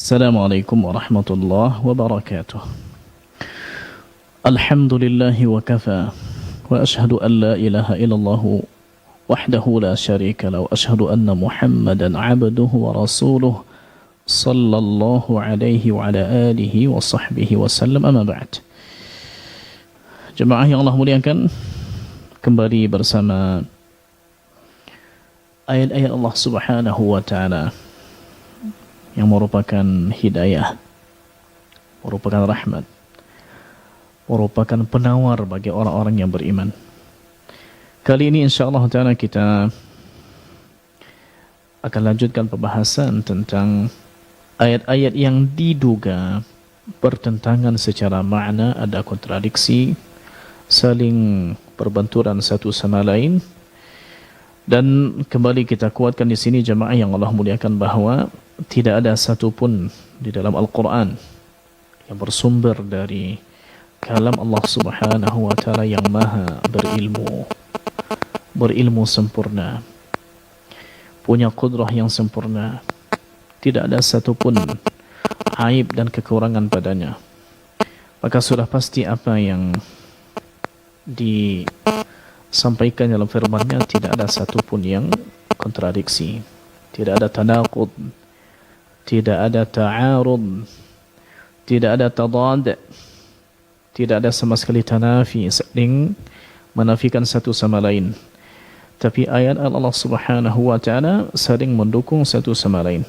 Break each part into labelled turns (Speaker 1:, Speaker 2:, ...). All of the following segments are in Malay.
Speaker 1: Assalamualaikum warahmatullahi wabarakatuh. Alhamdulillahi wa kafa. Wa ashhadu an la ilaha illallah wahdahu la syarika lahu. Wa ashhadu anna Muhammadan abduhu wa rasuluh sallallahu alaihi wa ala alihi wa sahbihi wa sallam. Amma ba'd. Jemaah yang Allah muliakan, kembali bersama ayat-ayat Allah Subhanahu wa taala yang merupakan hidayah, merupakan rahmat, merupakan penawar bagi orang-orang yang beriman. Kali ini insyaAllah ta'ala kita akan lanjutkan pembahasan tentang ayat-ayat yang diduga bertentangan secara makna, ada kontradiksi, saling berbenturan satu sama lain. Dan kembali kita kuatkan di sini jemaah yang Allah muliakan bahwa tidak ada satupun di dalam Al-Quran yang bersumber dari kalam Allah Subhanahu wa ta'ala yang maha berilmu sempurna, punya qudrah yang sempurna. Tidak ada satupun aib dan kekurangan padanya. Maka sudah pasti apa yang disampaikan dalam firman-Nya tidak ada satupun yang kontradiksi, tidak ada tanaqud, tidak ada ta'arud, tidak ada tadad, tidak ada sama sekali tanafi, saling menafikan satu sama lain. Tapi ayat Allah Subhanahu wa ta'ala saling mendukung satu sama lain.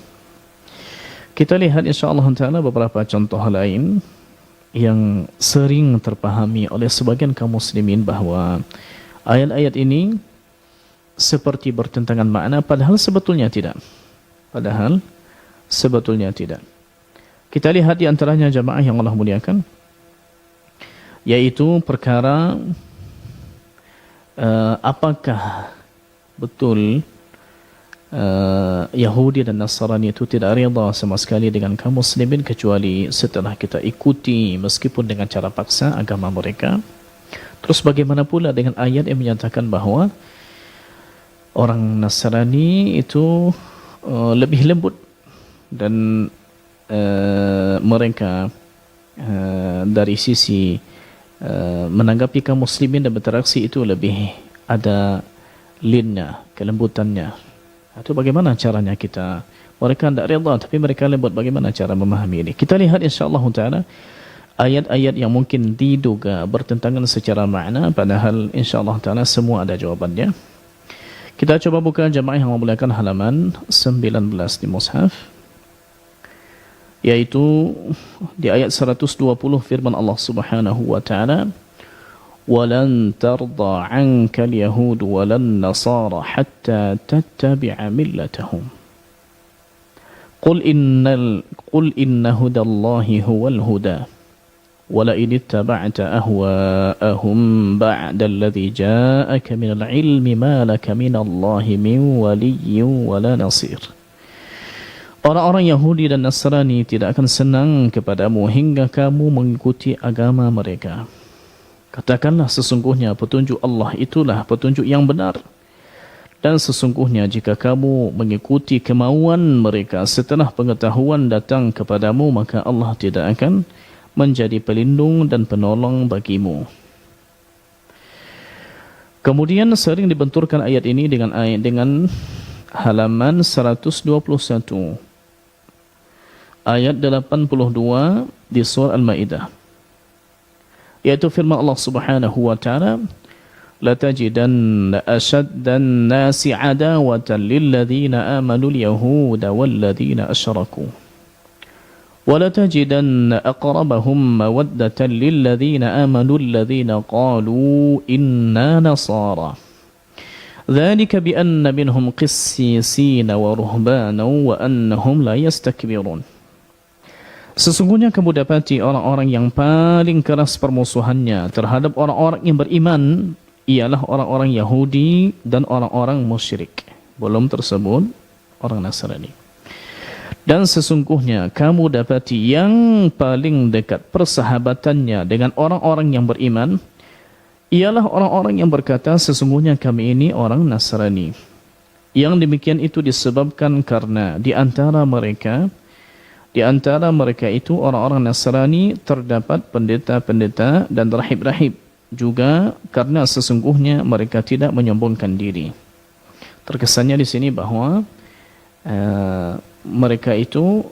Speaker 1: Kita lihat insyaAllah ta'ala beberapa contoh lain yang sering terpahami oleh sebagian kaum muslimin bahwa ayat-ayat ini seperti bertentangan makna, padahal sebetulnya tidak. Kita lihat di antaranya jamaah yang Allah muliakan, yaitu perkara apakah betul Yahudi dan Nasrani itu tidak rida sama sekali dengan kaum muslimin kecuali setelah kita ikuti meskipun dengan cara paksa agama mereka. Terus bagaimana pula dengan ayat yang menyatakan bahwa orang Nasrani itu lebih lembut dan mereka dari sisi menanggapi kaum muslimin dan berinteraksi itu lebih ada linnya, kelembutannya. Itu bagaimana caranya kita? Mereka tidak reda tapi mereka lembut. Bagaimana cara memahami ini? Kita lihat insyaAllah ta'ala ayat-ayat yang mungkin diduga bertentangan secara makna, padahal insyaAllah ta'ala semua ada jawabannya. Kita coba buka jemaah yang memuliakan halaman 19 di mushaf, yaitu di ayat 120 firman Allah Subhanahu wa ta'ala, وَلَنْ تَرْضَى عَنْكَ الْيَهُودُ وَلَا النَّصَارَى حَتَّى تَتَّبِعَ مِلَّتَهُمْ قُلْ إِنَّ هُدَى اللَّهِ هُوَ الْهُدَى وَلَئِنِ اتَّبَعْتَ أَهْوَاءَهُمْ بَعْدَ الَّذِي جَاءَكَ مِنَ الْعِلْمِ مَا لَكَ مِنَ اللَّهِ مِنْ وَلِيٍّ وَلَا نَصِيرٍ. Orang-orang Yahudi dan Nasrani tidak akan senang kepadamu hingga kamu mengikuti agama mereka. Katakanlah, sesungguhnya petunjuk Allah itulah petunjuk yang benar. Dan sesungguhnya jika kamu mengikuti kemauan mereka setelah pengetahuan datang kepadamu, maka Allah tidak akan menjadi pelindung dan penolong bagimu. Kemudian sering dibenturkan ayat ini dengan halaman 121. Ayat 82 di surah Al-Maidah, yaitu firman Allah Subhanahu wa ta'ala, لَتَجِدَنَّ أَشَدَّ النَّاسِ عَدَاوَةً لِلَّذِينَ آمَنُوا الْيَهُودَ وَالَّذِينَ أَشْرَكُوا وَلَتَجِدَنَّ أَقْرَبَهُمْ مَوَدَّةً لِلَّذِينَ آمَنُوا الَّذِينَ قَالُوا إِنَّا نَصَارَى ذَلِكَ بِأَنَّ مِنْهُمْ قِسِّيسِينَ وَرُهْبَانًا وَأَنَّهُمْ لَا يَسْتَكْبِرُونَ. Sesungguhnya kamu dapati orang-orang yang paling keras permusuhannya terhadap orang-orang yang beriman ialah orang-orang Yahudi dan orang-orang musyrik. Belum tersebut orang Nasrani. Dan sesungguhnya kamu dapati yang paling dekat persahabatannya dengan orang-orang yang beriman ialah orang-orang yang berkata, sesungguhnya kami ini orang Nasrani. Yang demikian itu disebabkan karena di antara mereka Di antara mereka itu orang-orang Nasrani terdapat pendeta-pendeta dan rahib-rahib. Juga karena sesungguhnya mereka tidak menyombongkan diri. Terkesannya di sini bahawa mereka itu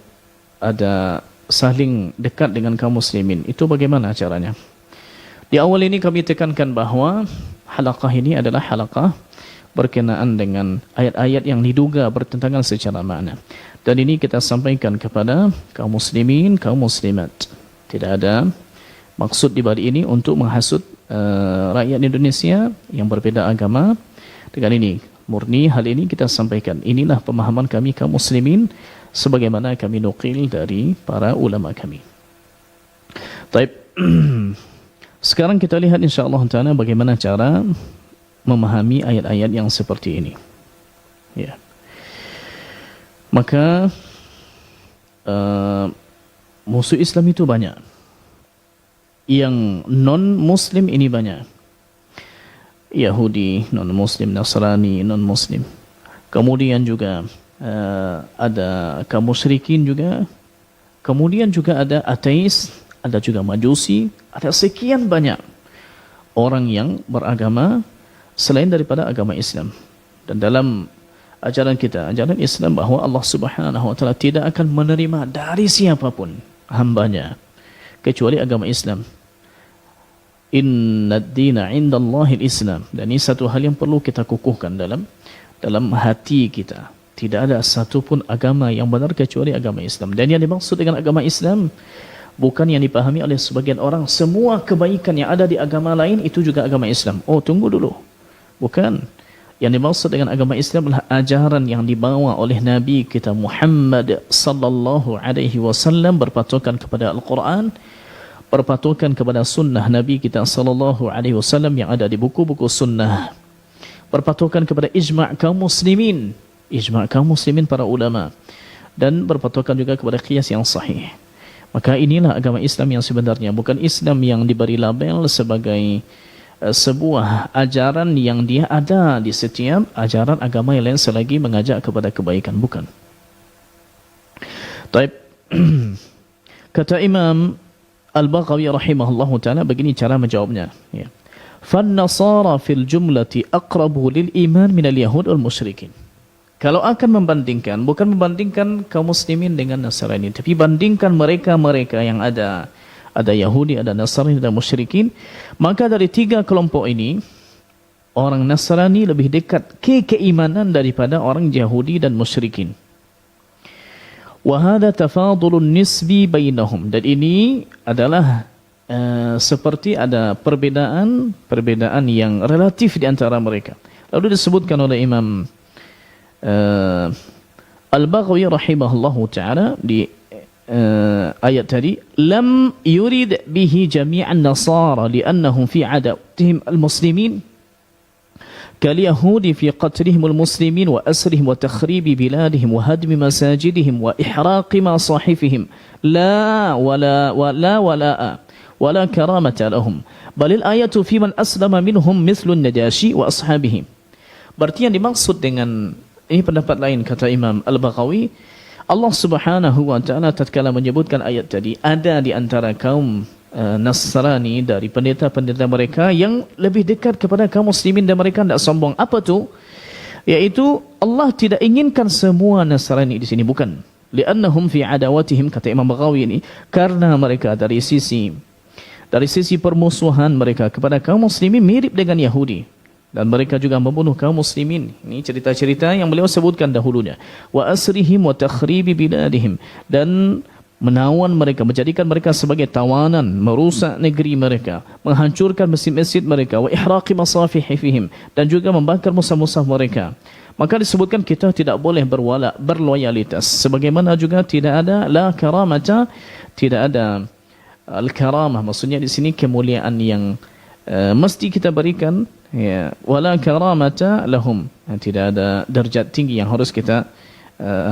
Speaker 1: ada saling dekat dengan kaum muslimin. Itu bagaimana caranya? Di awal ini kami tekankan bahawa halaqah ini adalah halaqah berkenaan dengan ayat-ayat yang diduga bertentangan secara makna. Dan ini kita sampaikan kepada kaum muslimin, kaum muslimat. Tidak ada maksud di balik ini untuk menghasut rakyat Indonesia yang berbeza agama. Dengan ini, murni hal ini kita sampaikan. Inilah pemahaman kami kaum muslimin sebagaimana kami nukil dari para ulama kami. Baik. Sekarang kita lihat insya-Allah taala bagaimana cara memahami ayat-ayat yang seperti ini. Ya. Maka musuh Islam itu banyak. Yang non-Muslim ini banyak. Yahudi, non-Muslim, Nasrani, non-Muslim. Kemudian juga ada kaum musyrikin juga. Kemudian juga ada ateis, ada juga majusi, ada sekian banyak orang yang beragama selain daripada agama Islam. Dan dalam ajaran kita, ajaran Islam bahawa Allah Subhanahu wa taala tidak akan menerima dari siapapun hambanya kecuali agama Islam. Inna ad-dina 'indallahi al-Islam. Dan ini satu hal yang perlu kita kukuhkan dalam hati kita. Tidak ada satu pun agama yang benar kecuali agama Islam. Dan yang dimaksud dengan agama Islam bukan yang dipahami oleh sebagian orang semua kebaikan yang ada di agama lain itu juga agama Islam. Oh, tunggu dulu. Bukan. Yang dimaksud dengan agama Islam adalah ajaran yang dibawa oleh Nabi kita Muhammad sallallahu alaihi wasallam berpatokan kepada Al-Quran, berpatokan kepada sunnah Nabi kita sallallahu alaihi wasallam yang ada di buku-buku sunnah, berpatokan kepada ijma' kaum muslimin, para ulama, dan berpatokan juga kepada qiyas yang sahih. Maka inilah agama Islam yang sebenarnya, bukan Islam yang diberi label sebagai sebuah ajaran yang dia ada di setiap ajaran agama yang lain selagi mengajak kepada kebaikan, bukan. Baik. Kata Imam Al-Baghawi rahimahullahu ta'ala begini cara menjawabnya. Ya. Fan-nasara fil jumlati aqrabu lil iman minal yahud wal musyrikin. Kalau akan membandingkan, bukan membandingkan kaum muslimin dengan Nasrani, tapi bandingkan mereka-mereka yang ada Yahudi, ada Nasrani, ada musyrikin, maka dari tiga kelompok ini, orang Nasrani lebih dekat ke keimanan daripada orang Yahudi dan musyrikin. Wahada tafadulun nisbi bainahum. Dan ini adalah seperti ada perbedaan yang relatif di antara mereka. Lalu disebutkan oleh Imam Al-Baghawi rahimahullahu ta'ala di ayat tadi, lam yurid bihi jami'an nasara li'annahum fi adawatihim al-muslimin كاليهود في قتلهم المسلمين وأسرهم وتخريب بلادهم وهدم مساجدهم وإحراق مصاحفهم لا ولا كرامة لهم بل الآية في من أسلم منهم مثل النجاشي وأصحابه. Berarti yang dimaksud dengan ini pendapat lain kata Imam Al-Baghawi, Allah Subhanahu wa taala tatkala menyebutkan ayat tadi, ada di antara kaum Nasrani dari pendeta-pendeta mereka yang lebih dekat kepada kaum muslimin dan mereka tidak sombong. Apa tu? Yaitu Allah tidak inginkan semua Nasrani di sini, bukan. Li'annahum fi adawatihim, kata Imam Baghawi ini, karena mereka dari sisi permusuhan mereka kepada kaum muslimin mirip dengan Yahudi, dan mereka juga membunuh kaum muslimin. Ini cerita-cerita yang beliau sebutkan dahulunya. Wa asrihim wa takhribi biladihim, dan menawan mereka, menjadikan mereka sebagai tawanan, merusak negeri mereka, menghancurkan masjid-masjid mereka, wa ihraqi masafihihim, dan juga membakar mushaf-mushaf mereka. Maka disebutkan kita tidak boleh berloyalitas, sebagaimana juga tidak ada la karamata, tidak ada al-karamah, maksudnya di sini kemuliaan yang mesti kita berikan, ya, wala karamata lahum, tidak ada derajat tinggi yang harus kita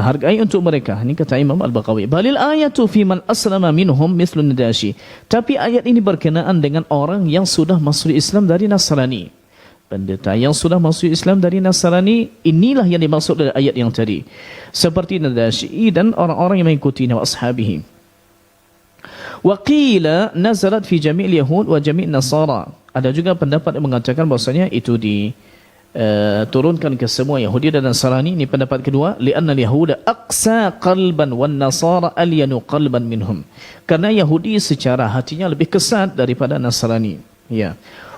Speaker 1: hargai untuk mereka. Ini kata Imam Al-Baghawi. Balil ayatu fi man aslama minhum mislun nadashi. Tapi ayat ini berkenaan dengan orang yang sudah masuk Islam dari Nasrani. pendeta yang sudah masuk Islam dari Nasrani, inilah yang dimaksud dari ayat yang tadi. Seperti Najasyi dan orang-orang yang mengikuti wa ashabihi. Wa qila nazalat fi jami'il yahud wa jami' nasara. Ada juga pendapat yang mengatakan bahwasanya itu diturunkan ke semua Yahudi dan Nasrani. Ini pendapat kedua, li'anna al-yahuda aqsa qalban wan nasara alyanu qalban minhum. Karena Yahudi secara hatinya lebih kesat daripada Nasrani. Ya.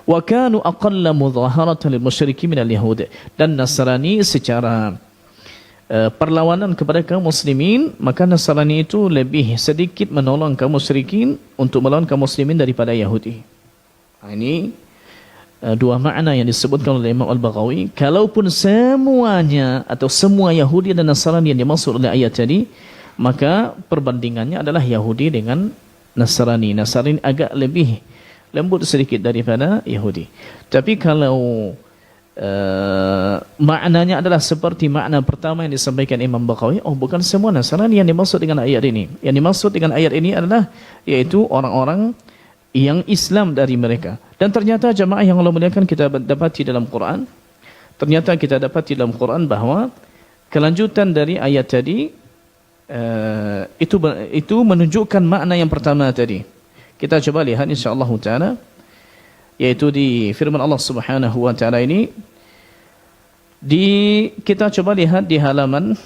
Speaker 1: Wa kanu aqalla mudhaharatan lil musyrikin min al-yahud. Dan Nasrani secara perlawanan kepada kaum muslimin, maka Nasrani itu lebih sedikit menolong kaum musyrikin untuk melawan kaum muslimin daripada Yahudi. Ini dua makna yang disebutkan oleh Imam Al-Baghawi. Kalaupun semuanya atau semua Yahudi dan Nasrani yang dimaksud oleh ayat tadi, maka perbandingannya adalah Yahudi dengan Nasrani. Nasrani agak lebih lembut sedikit daripada Yahudi. Tapi kalau maknanya adalah seperti makna pertama yang disampaikan Imam Baghawi, bukan semua Nasrani yang dimaksud dengan ayat ini. Yang dimaksud dengan ayat ini adalah yaitu orang-orang yang Islam dari mereka. Dan ternyata jamaah yang Allah muliakan, kita dapati dalam Quran, bahawa kelanjutan dari ayat tadi itu menunjukkan makna yang pertama tadi. Kita coba lihat insyaallah taala, yaitu di firman Allah Subhanahu wa taala ini, kita coba lihat di halaman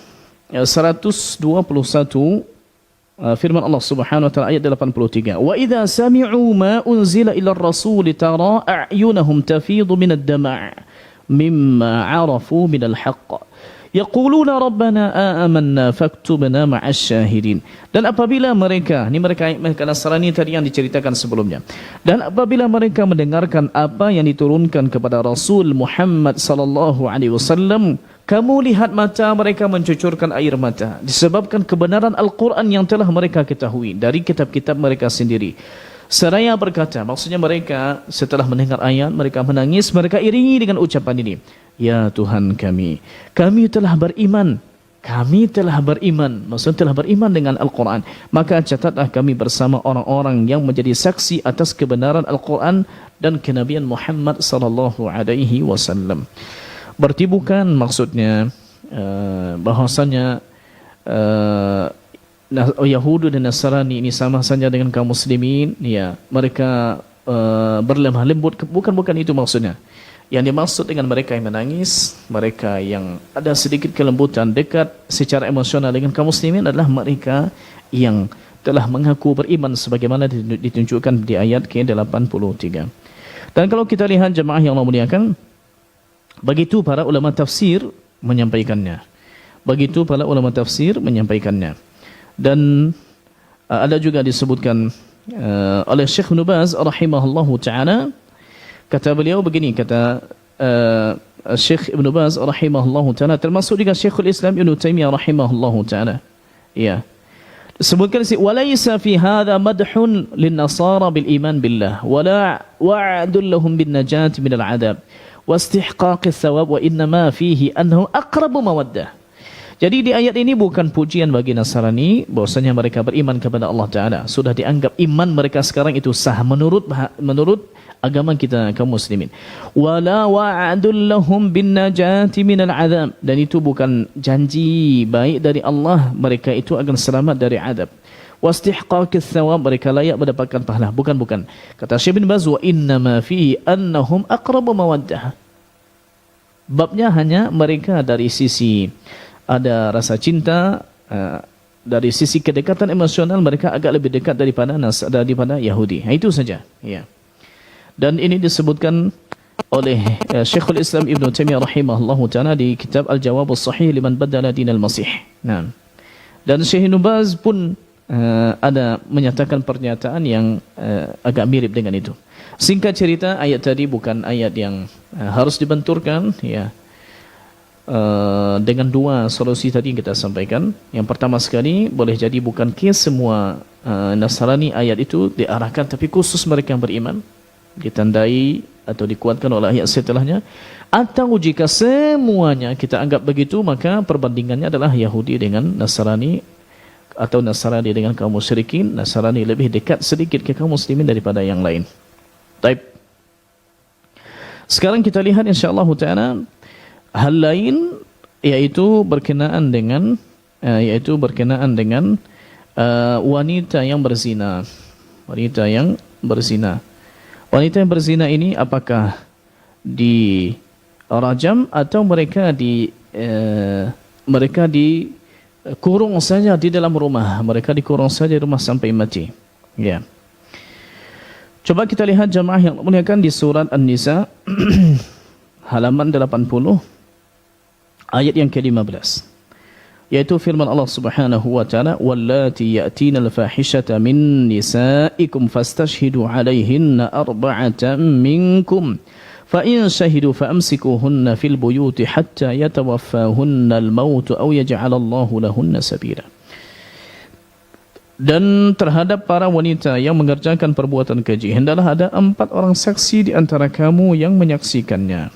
Speaker 1: 121, firman Allah Subhanahu wa taala ayat 83. Wa idza sami'u ma unzila ila ar-rasul tara a'yunahum tafidu min ad-dam' mimma 'arafu min al-haqq yaquluna rabbana amanna faktubna ma'asy syahidin. Dan apabila mereka Nasrani tadi yang diceritakan sebelumnya, dan apabila mereka mendengarkan apa yang diturunkan kepada Rasul Muhammad sallallahu alaihi wasallam, kamu lihat mata mereka mencucurkan air mata disebabkan kebenaran Al-Quran yang telah mereka ketahui dari kitab-kitab mereka sendiri. Seraya berkata, maksudnya mereka setelah mendengar ayat, mereka menangis, mereka iringi dengan ucapan ini, ya Tuhan kami telah beriman. Maksudnya telah beriman dengan Al-Quran. Maka catatlah kami bersama orang-orang yang menjadi saksi atas kebenaran Al-Quran dan kenabian Muhammad sallallahu alaihi wasallam. Berarti bukan maksudnya bahwasanya Yahudi dan Nasrani ini sama saja dengan kaum muslimin, ya, mereka berlemah lembut, bukan itu maksudnya. Yang dimaksud dengan mereka yang menangis, mereka yang ada sedikit kelembutan, dekat secara emosional dengan kaum muslimin, adalah mereka yang telah mengaku beriman sebagaimana ditunjukkan di ayat ke-83. Dan kalau kita lihat jemaah yang Allah muliakan, begitu para ulama tafsir menyampaikannya. Dan ada juga disebutkan oleh Syekh Ibn Baz rahimahullahu ta'ala. Kata beliau begini, kata Syekh Ibn Baz rahimahullahu ta'ala, termasuk juga Syekhul Islam Ibn Taimiyah rahimahullahu ta'ala. Ya. Disebutkan walaysa fi hadha madhun lin nasara bil iman billah wala wa'dun lahum bin najat min al adab wastihqaq al-thawab wa innama fihi annahu aqrabu mawaddah. Jadi di ayat ini bukan pujian bagi Nasrani bahwasanya mereka beriman kepada Allah Ta'ala. Sudah dianggap iman mereka sekarang itu sah menurut agama kita kaum muslimin. Wala wa'adul lahum bin najati minal azab. Dan itu bukan janji baik dari Allah, mereka itu akan selamat dari azab. Wastihqaqis thawab, mereka layak mendapatkan pahala. Bukan. Kata Syekh bin Baz, wa innama fihi annahum aqrabu mawaddah. Babnya hanya mereka dari sisi ada rasa cinta, dari sisi kedekatan emosional mereka agak lebih dekat daripada Yahudi. Itu saja. Ya. Dan ini disebutkan oleh Syekhul Islam Ibn Taimiyah rahimahullahu ta'ala di kitab Al-Jawabus Sahih liman badala dinal Masih. Nah. Dan Syekh Ibn Baz pun ada menyatakan pernyataan yang agak mirip dengan itu. Singkat cerita, ayat tadi bukan ayat yang harus dibenturkan, ya. Dengan dua solusi tadi yang kita sampaikan. Yang pertama sekali, boleh jadi bukan ke semua Nasrani ayat itu diarahkan, tapi khusus mereka yang beriman, ditandai atau dikuatkan oleh ayat setelahnya. Atau jika semuanya kita anggap begitu, maka perbandingannya adalah Yahudi dengan Nasrani, atau Nasrani dengan kaum musyrikin. Nasrani lebih dekat sedikit ke kaum muslimin daripada yang lain. Taib. Sekarang kita lihat insyaallah taala hal lain, yaitu berkenaan dengan wanita yang berzina. Wanita yang berzina. Wanita yang berzina ini apakah dirajam atau mereka dikurung saja di dalam rumah. Mereka dikurung saja di rumah sampai mati. Ya. Coba kita lihat jamaah yang muliakan di surat An-Nisa halaman 80 ayat yang ke-15. Yaitu firman Allah Subhanahu wa taala, "Wallati ya'tina al-fahishata min nisaikum fastashhidu 'alayhinna arba'atan minkum fa in shahidu famsikuhunna fil buyuti hatta yatawaffahunna al-maut aw yaj'ala Allahu lahunna sabila." Dan terhadap para wanita yang mengerjakan perbuatan keji, hendaklah ada 4 orang saksi di antara kamu yang menyaksikannya.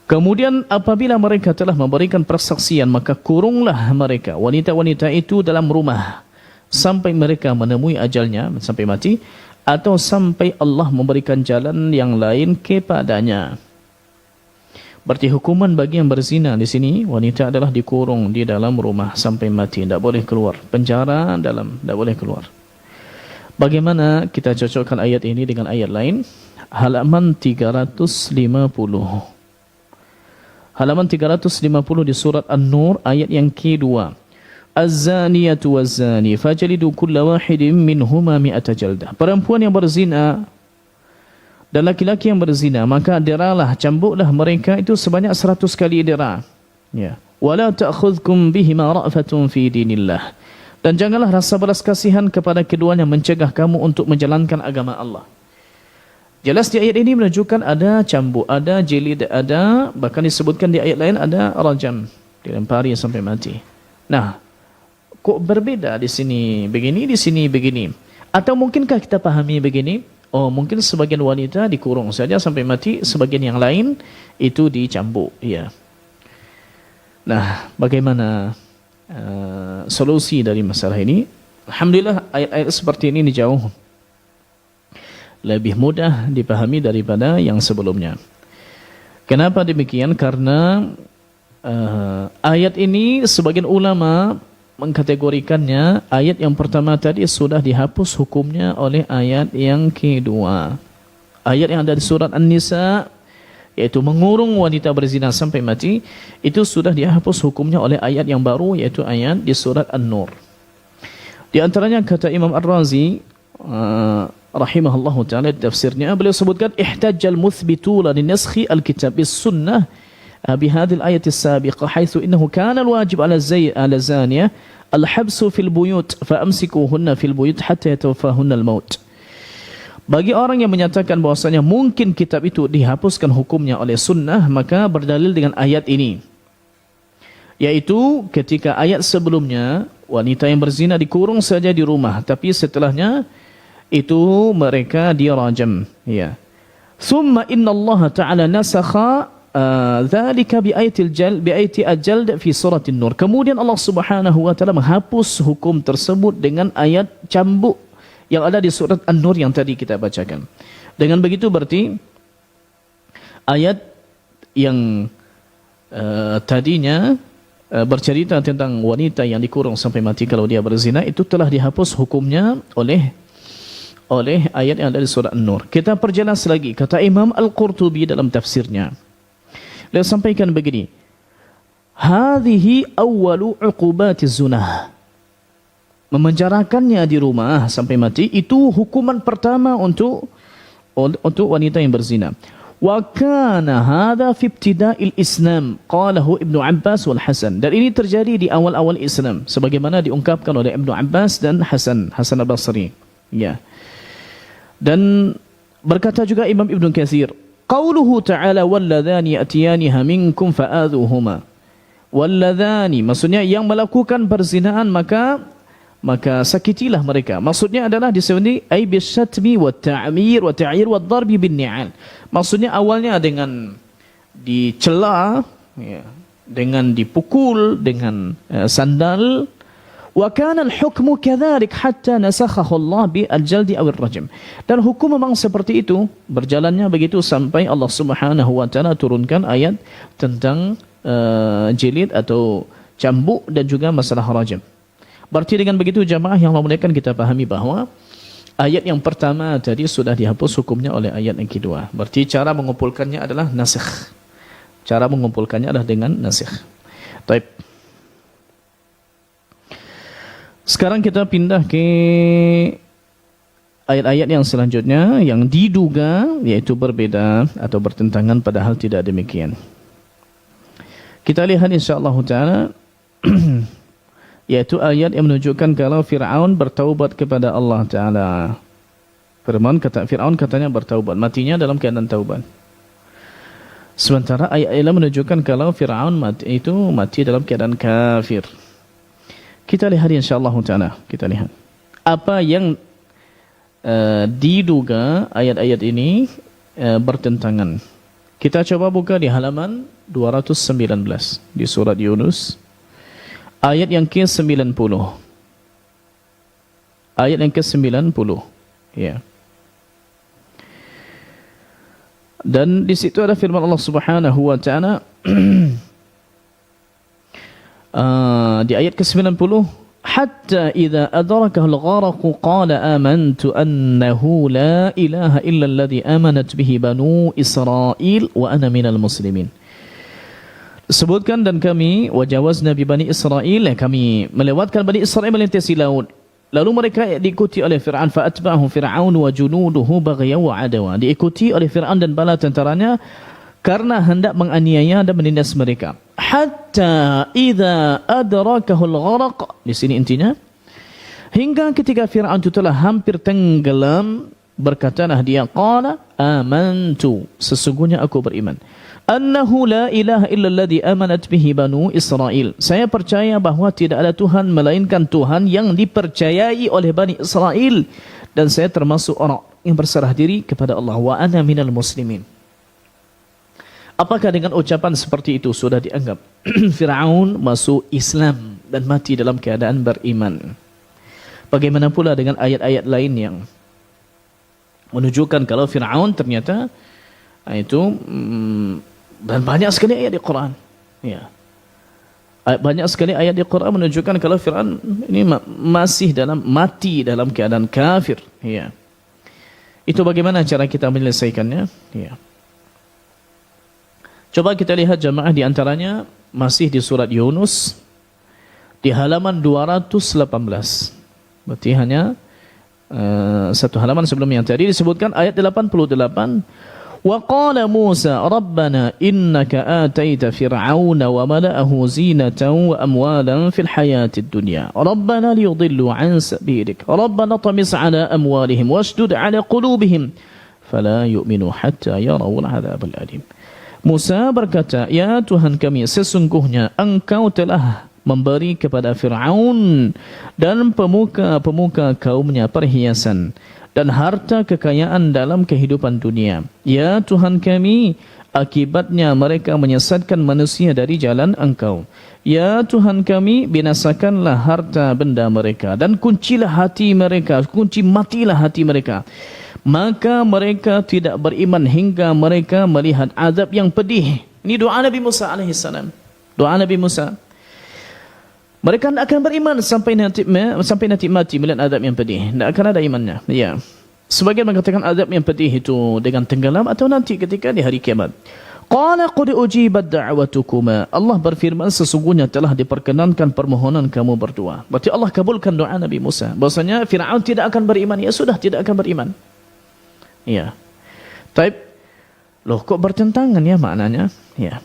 Speaker 1: Kemudian apabila mereka telah memberikan persaksian, maka kurunglah mereka, wanita-wanita itu, dalam rumah sampai mereka menemui ajalnya, sampai mati, atau sampai Allah memberikan jalan yang lain kepadanya. Berarti hukuman bagi yang berzina di sini, wanita adalah dikurung di dalam rumah sampai mati, tidak boleh keluar. Penjara dalam, tidak boleh keluar. Bagaimana kita cocokkan ayat ini dengan ayat lain? Halaman 350. Halaman 350 di surat An-Nur ayat yang kedua. Az-zaniyatu waz-zani fajlidu kulla wahidin minhuma mi'ata jaldah. Perempuan yang berzina dan laki-laki yang berzina, maka deralah, cambuklah mereka itu sebanyak 100 kali dera. Ya. Wala ta'khudhukum bihima ra'fatun fi dinillah. Dan janganlah rasa belas kasihan kepada keduanya mencegah kamu untuk menjalankan agama Allah. Jelas di ayat ini menunjukkan ada cambuk, ada jilid, ada, bahkan disebutkan di ayat lain ada rajam, dilempari sampai mati. Nah, kok berbeda di sini begini, di sini begini? Atau mungkinkah kita pahami begini? Oh, mungkin sebagian wanita dikurung saja sampai mati, sebagian yang lain itu dicambuk. Ya. Nah, bagaimana solusi dari masalah ini? Alhamdulillah ayat-ayat seperti ini jauh lebih mudah dipahami daripada yang sebelumnya. Kenapa demikian? Karena ayat ini sebagian ulama mengkategorikannya, ayat yang pertama tadi sudah dihapus hukumnya oleh ayat yang kedua. Ayat yang ada di surat An-Nisa, yaitu mengurung wanita berzina sampai mati, itu sudah dihapus hukumnya oleh ayat yang baru, yaitu ayat di surat An-Nur. Di antaranya kata Imam Ar-Razi rahimahullahu ta'ala tafsirnya, beliau sebutkan ihtajjal muthbituna linaskhi al-kitab bis-sunnah بهذه الآية السابقة حيث إنه كان الواجب على الزانية الحبس في البيوت فأمسكوهن في البيوت حتى يتوفاهن الموت. Bagi orang yang menyatakan bahwasanya mungkin kitab itu dihapuskan hukumnya oleh sunnah, maka berdalil dengan ayat ini, yaitu ketika ayat sebelumnya wanita yang berzina dikurung saja di rumah, tapi setelahnya itu mereka dirajam. Ya. Thumma inna Allah Ta'ala nasakha dzalika bi ayati al-jald fi surah An-Nur. Kemudian Allah Subhanahu wa taala menghapus hukum tersebut dengan ayat cambuk yang ada di surat An-Nur yang tadi kita bacakan. Dengan begitu berarti ayat yang tadinya bercerita tentang wanita yang dikurung sampai mati kalau dia berzina, itu telah dihapus hukumnya oleh ayat yang ada di surah An-Nur. Kita perjelas lagi, kata Imam Al-Qurtubi dalam tafsirnya. Dia sampaikan begini, hadhihi awwalu uqubatiz zunah. Memenjarakannya di rumah sampai mati itu hukuman pertama untuk wanita yang berzina. Wa kana hadha fi ibtida'il Islam, qalahu Ibnu Abbas wal Hasan. Dan ini terjadi di awal-awal Islam sebagaimana diungkapkan oleh Ibnu Abbas dan Hasan Al-Basri. Ya. Dan berkata juga Imam Ibnu Katsir, qauluhu ta'ala walladzani ya'tiyaniha minkum fa'adhuhuma. Walladzani maksudnya yang melakukan perzinaan maka sakitilah mereka. Maksudnya adalah di sini ay bisyatmi wa ta'mir wa ta'ir wa darbi bin ni'al. Maksudnya awalnya dengan dicela, ya, dengan dipukul dengan sandal, Wa kana al-hukmu kadzalik hatta nasakhahu Allah bi al-jaldi aw ar-rajm. Dan hukum memang seperti itu, berjalannya begitu sampai Allah Subhanahu wa taala turunkan ayat tentang jilid atau cambuk dan juga masalah rajam. Berarti dengan begitu jamaah yang Allah muliakan, kita pahami bahawa ayat yang pertama tadi sudah dihapus hukumnya oleh ayat yang kedua. Berarti cara mengumpulkannya adalah nasikh. Cara mengumpulkannya adalah dengan nasikh. Baik. Sekarang kita pindah ke ayat-ayat yang selanjutnya yang diduga yaitu berbeza atau bertentangan padahal tidak demikian. Kita lihat insya-Allah taala yaitu ayat yang menunjukkan kalau Fir'aun bertaubat kepada Allah taala. Fir'aun katanya bertaubat, matinya dalam keadaan taubat. Sementara ayat-ayat menunjukkan kalau Fir'aun mati dalam keadaan kafir. Kita lihat insya-Allah taala, kita lihat apa yang diduga ayat-ayat ini bertentangan. Kita coba buka di halaman 219 di surat Yunus ayat yang ke-90. Ayat yang ke-90, ya. Dan di situ ada firman Allah Subhanahu wa taala di ayat ke-90, hatta idza adrakahu al-gharq qala amantu annahu la ilaha illa alladhi amanat bihi banu Israil wa ana minal muslimin. Sebutkan dan kami wajawazna bi bani Israil, kami melewatkan bani Israil melintasi laut. Lalu mereka diikuti oleh Fir'aun, fa atba'ahu Fir'aun wa junuduhu baghyan wa adawa. Diikuti oleh Fir'aun dan bala tentaranya karena hendak menganiaya dan menindas mereka. Hatta idza adrakahu al-gharq, di sini intinya, hingga ketika Fir'aun itu telah hampir tenggelam, berkatalah dia, qala amantu, sesungguhnya aku beriman, annahu la ilaha illa alladhi amanat bihi banu Israil, saya percaya bahawa tidak ada Tuhan melainkan Tuhan yang dipercayai oleh Bani Israel, dan saya termasuk orang yang berserah diri kepada Allah, wa ana minal muslimin. Apakah dengan ucapan seperti itu sudah dianggap Fir'aun masuk Islam dan mati dalam keadaan beriman? Bagaimana pula dengan ayat-ayat lain yang menunjukkan kalau Fir'aun ternyata itu dan banyak sekali ayat di Quran, ya. Banyak sekali ayat di Quran menunjukkan kalau Fir'aun ini mati dalam keadaan kafir, ya. Itu bagaimana cara kita menyelesaikannya, ya. Coba kita lihat jamaah, di antaranya masih di surat Yunus di halaman 218. Berarti hanya satu halaman sebelum yang tadi disebutkan ayat 88. Wa qala Musa rabbana innaka ataita fir'auna wa mala'ahu zinatan wa amwalan fil hayatid dunya rabbana liyudillu an sabilik rabbana tamis ala amwalihim washdud ala qulubihim fala yu'minu hatta yarawul 'adzabal alim. Musa berkata, ya Tuhan kami, sesungguhnya engkau telah memberi kepada Fir'aun dan pemuka-pemuka kaumnya perhiasan dan harta kekayaan dalam kehidupan dunia. Ya Tuhan kami, akibatnya mereka menyesatkan manusia dari jalan engkau. Ya Tuhan kami, binasakanlah harta benda mereka dan kuncilah hati mereka, kunci matilah hati mereka. Maka mereka tidak beriman hingga mereka melihat azab yang pedih. Ini doa Nabi Musa alaihissalam. Doa Nabi Musa. Mereka tidak akan beriman sampai nanti mati melihat azab yang pedih. Tidak akan ada imannya. Ya. Sebagian mengatakan azab yang pedih itu dengan tenggelam atau nanti ketika di hari kiamat. Qala qad ujibat da'watukuma. Allah berfirman, sesungguhnya telah diperkenankan permohonan kamu berdua. Berarti Allah kabulkan doa Nabi Musa. Bahwasanya Fir'aun tidak akan beriman. Ya sudah, tidak akan beriman. Ya. Taib. Loh, kok bertentangan ya maknanya? Ya.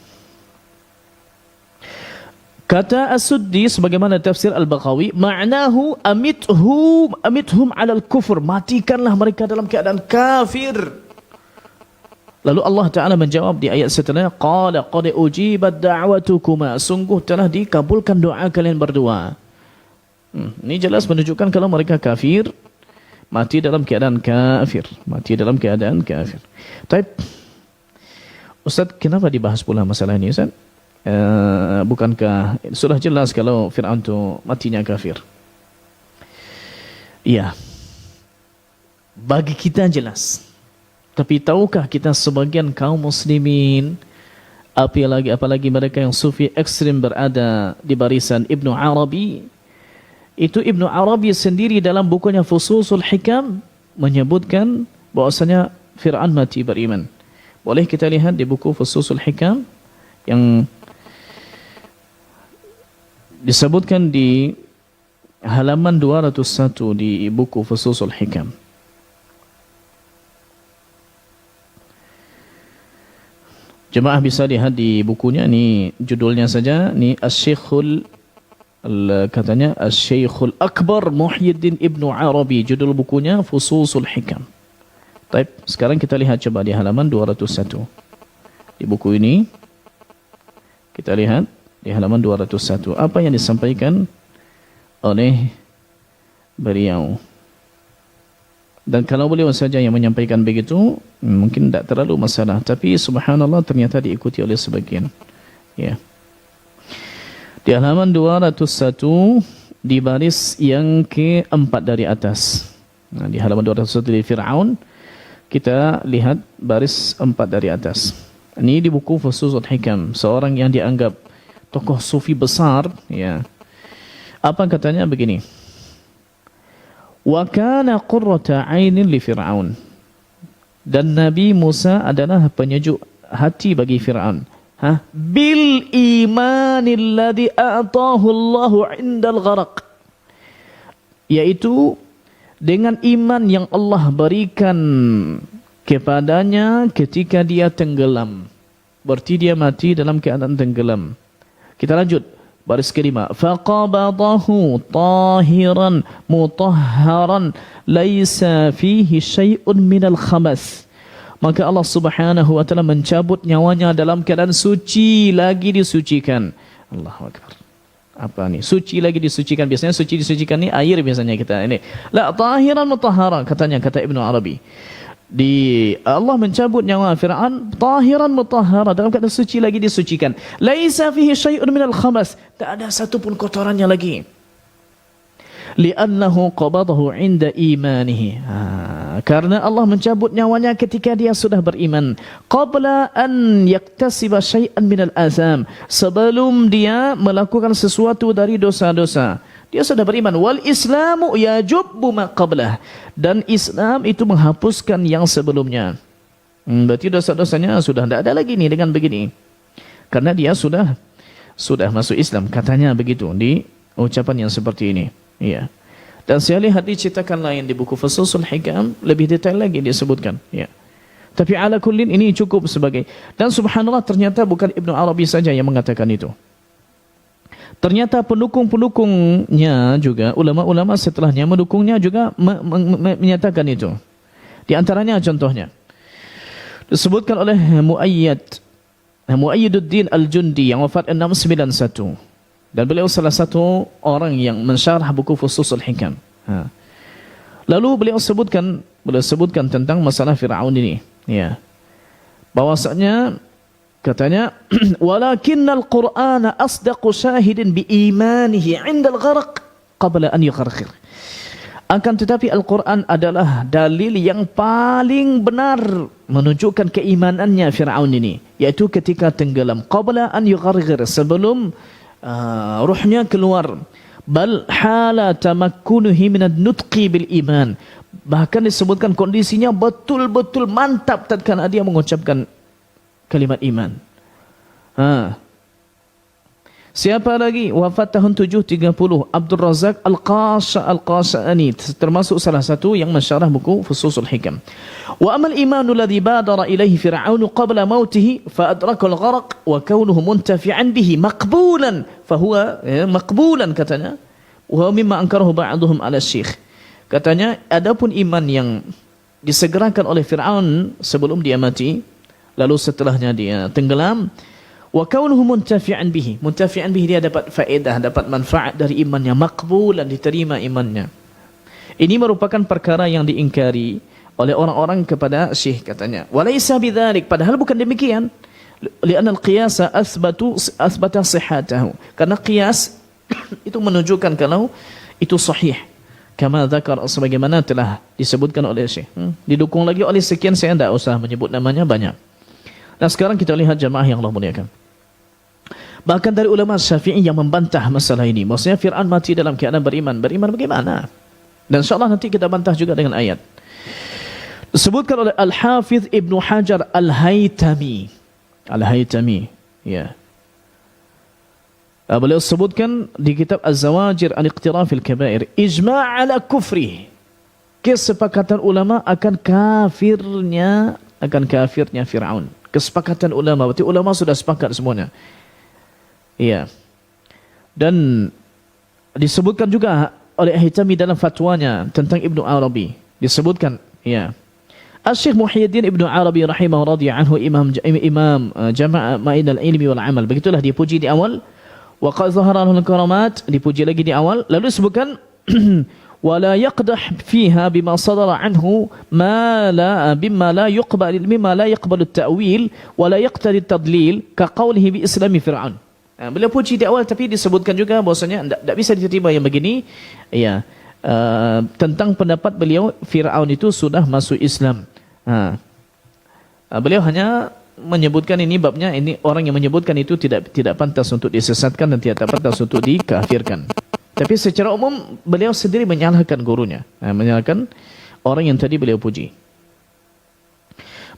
Speaker 1: Kata As-Suddi sebagaimana tafsir Al-Baghawi, ma'nahu amithum 'alal kufur, matikanlah mereka dalam keadaan kafir. Lalu Allah Taala menjawab di ayat setelahnya, qala qad ujibat da'watukuma, sungguh telah dikabulkan doa kalian berdua. Ini jelas menunjukkan kalau mereka kafir, mati dalam keadaan kafir, mati dalam keadaan kafir. Taib. Ustaz, kenapa dibahas pula masalah ini, Ustaz? Bukankah sudah jelas kalau Fir'aun itu matinya kafir? Ya, bagi kita jelas. Tapi tahukah kita sebagian kaum muslimin, apalagi mereka yang sufi ekstrim berada di barisan Ibnu Arabi, itu Ibnu Arabi sendiri dalam bukunya Fususul Hikam menyebutkan bahwasanya Fir'aun mati beriman. Boleh kita lihat di buku Fususul Hikam yang disebutkan di halaman 201 di buku Fususul Hikam. Jemaah bisa lihat di bukunya, ni judulnya saja, ni Asy-Syekhul katanya Asy-Syekhul Akbar Muhyiddin Ibnu Arabi, judul bukunya Fususul Hikam. Baik, sekarang kita lihat coba di halaman 201. Di buku ini kita lihat di halaman 201 apa yang disampaikan oleh beliau. Dan kalau beliau saja yang menyampaikan begitu, mungkin tidak terlalu masalah. Tapi subhanallah ternyata diikuti oleh sebagian. Ya. Di halaman 201 di baris yang keempat dari atas. Nah, di halaman 201 di Fir'aun, kita lihat baris 4 dari atas. Ini di buku Fususul Hikam, seorang yang dianggap tokoh sufi besar. Ya. Apa katanya begini? Wa kana qurrata 'ainin li Fir'aun. Dan Nabi Musa adalah penyejuk hati bagi Fir'aun. Bil imanil ladzi a'tahu Allahu 'indal gharq. Yaitu dengan iman yang Allah berikan kepadanya ketika dia tenggelam. Berarti dia mati dalam keadaan tenggelam. Kita lanjut. Baris kelima, faqabadahu tahiran mutahharan laisa fihi syai'un minal khabath. Maka Allah Subhanahu wa taala mencabut nyawanya dalam keadaan suci lagi disucikan. Allahu akbar. Apa ni? Suci lagi disucikan. Biasanya suci disucikan ni air biasanya kita ini. La tahiran mutahharan katanya, kata Ibnu Arabi. Allah mencabut nyawa Fir'aun tahiran mutahhara, dalam keadaan suci lagi disucikan. Laisa fihi syai'un minal khabath, tak ada satu pun kotorannya lagi. Li'annahu qabadahu 'inda imanihi. Karena Allah mencabut nyawanya ketika dia sudah beriman. Qabla an yaktasiba syai'an minal azam, sebelum dia melakukan sesuatu dari dosa-dosa. Dia sudah beriman. Wal Islamu yajubbu ma qablah. Dan Islam itu menghapuskan yang sebelumnya. Berarti dosa-dosanya sudah tidak ada lagi nih dengan begini. Karena dia sudah masuk Islam. Katanya begitu di ucapan yang seperti ini. Ya. Dan saya lihat diciptakan lain di buku Fususul Hikam lebih detail lagi disebutkan. Ya. Tapi ala kullin ini cukup sebagai. Dan subhanallah ternyata bukan Ibnu Arabi saja yang mengatakan itu. Ternyata pendukung-pendukungnya juga, ulama-ulama setelahnya mendukungnya juga menyatakan itu. Di antaranya contohnya disebutkan oleh Muayyiduddin Al-Jundi yang wafat 691. Dan beliau salah satu orang yang mensyarah buku Fususul Hikam. Lalu beliau sebutkan tentang masalah Fir'aun ini. Ya. Bahwasanya katanya, walakinnal Qur'ana asdaqu syahidin bi imanihi 'indal gharq qabla an yugharqir. Akan tetapi Al-Quran adalah dalil yang paling benar menunjukkan keimanannya Fir'aun ini, yaitu ketika tenggelam, qabla an yugharqir, sebelum ruhnya keluar. Bal hala tamakkunuhi minad nutqi bil iman. Bahkan disebutkan kondisinya betul-betul mantap tatkala dia mengucapkan kalimat iman. Siapa lagi? Wafat tahun 730, Abdul Razak Al-Qasani, termasuk salah satu yang mensyarah buku Fususul Hikam. Wa amal imanu alladhi badara ilaihi Fir'aun qabla mautihi fa adraka al-gharq wa kaunuhu muntafi'an bihi maqbulan fa huwa maqbulan katanya. Wa mimma ankarahu ba'dhum 'ala syekh. Katanya adapun iman yang disegerakan oleh Fir'aun sebelum dia mati, lalu setelahnya dia tenggelam, wa kaunuhu muntafi'an bihi. Muntafi'an bihi, dia dapat faedah, dapat manfaat dari imannya, maqbulan, diterima imannya. Ini merupakan perkara yang diingkari oleh orang-orang kepada Syekh katanya. Walaysa bidzalik, padahal bukan demikian. Li'anna al-qiyasa asbata sihhatahu. Karena qiyas itu menunjukkan kalau itu sahih. Kama dzakar, sebagaimana telah disebutkan oleh Syekh. Didukung lagi oleh sekian, saya tidak usah menyebut namanya, banyak. Dan sekarang kita lihat jamaah yang Allah muliakan. Bahkan dari ulama Syafi'i yang membantah masalah ini. Maksudnya Fir'aun mati dalam keadaan beriman. Beriman bagaimana? Dan insyaAllah nanti kita bantah juga dengan ayat. Disebutkan oleh Al-Hafidh Ibn Hajar Al-Haytami. Al-Haytami. Ya. Beliau sebutkan di kitab Az-Zawajir An-Iqtirafil Kabair. Ijma' ala kufri. Kesepakatan ulama akan kafirnya Fir'aun. Kesepakatan ulama. Berarti ulama sudah sepakat semuanya. Iya. Dan disebutkan juga oleh Haytami dalam fatwanya tentang Ibnu Arabi. Disebutkan, ya. Asy-Syaikh Muhyiddin Ibnu Arabi rahimahullah radhiyallahu anhu, imam Jama' Ma'in al-Ilmi wal Amal. Begitulah dipuji di awal. Wa qad zahara lahul karamat, dipuji lagi di awal. Lalu disebutkan wala yaqdah fiha bima sadara anhu ma la yaqbal at-ta'wil wala yaqtadi at-tadlil ka qawlihi bi islami fir'aun. Beliau puji di awal, tapi disebutkan juga bahwasanya tidak bisa diterima yang begini, ya, tentang pendapat beliau Fir'aun itu sudah masuk Islam. Beliau hanya menyebutkan ini babnya, ini orang yang menyebutkan itu tidak pantas untuk disesatkan dan tidak pantas untuk dikafirkan. Tapi secara umum beliau sendiri menyalahkan gurunya, menyalahkan orang yang tadi beliau puji.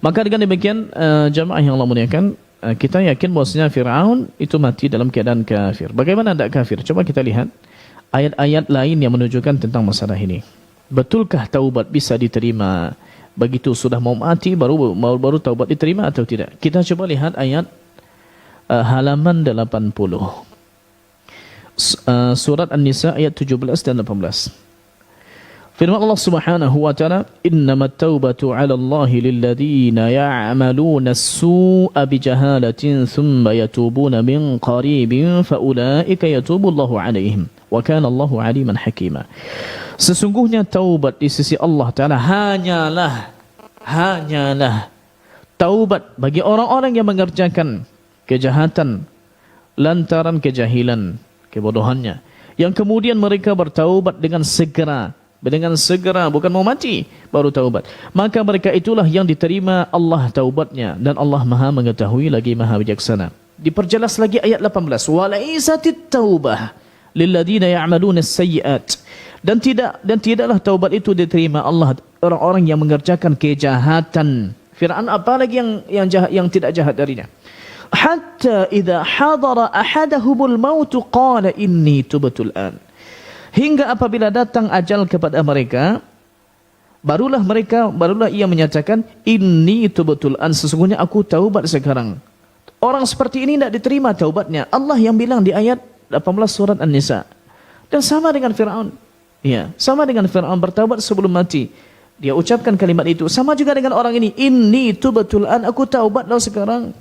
Speaker 1: Maka dengan demikian jamaah yang Allah muliakan, kita yakin bahwasanya Fir'aun itu mati dalam keadaan kafir. Bagaimana tidak kafir? Coba kita lihat ayat-ayat lain yang menunjukkan tentang masalah ini. Betulkah taubat bisa diterima begitu sudah mau mati baru taubat diterima atau tidak? Kita coba lihat ayat halaman 80. Surat An-Nisa ayat 17 dan 18. Firman Allah Subhanahu wa taala, "Innamat taubatu 'ala Allahi lilladheena ya'maluna as-su'a bijahalatin thumma yatubuna min qaribin fa ulaika yatubu Allahu 'alaihim wa kana Allahu 'aliman hakima." Sesungguhnya taubat di sisi Allah taala hanyalah taubat bagi orang-orang yang mengerjakan kejahatan lantaran kejahilan, kebodohannya, yang kemudian mereka bertaubat dengan segera, bukan mau mati baru taubat, maka mereka itulah yang diterima Allah taubatnya, dan Allah Maha mengetahui lagi Maha bijaksana. Diperjelas lagi ayat 18, walaisatit taubah lilladheena ya'maluna as-sayyi'at, dan tidaklah taubat itu diterima Allah orang-orang yang mengerjakan kejahatan. Fir'aun apalagi yang jahat, yang tidak jahat darinya. Hatta idza hadara ahadahumul maut qala inni tubtul an. Hingga apabila datang ajal kepada mereka, barulah ia menyatakan, inni tubtul an, sesungguhnya aku taubat sekarang. Orang seperti ini tidak diterima taubatnya. Allah yang bilang di ayat 18 surat An-Nisa. Dan sama dengan Fir'aun. Ya, sama dengan Fir'aun bertaubat sebelum mati. Dia ucapkan kalimat itu. Sama juga dengan orang ini, inni tubtul an, aku taubatlah sekarang.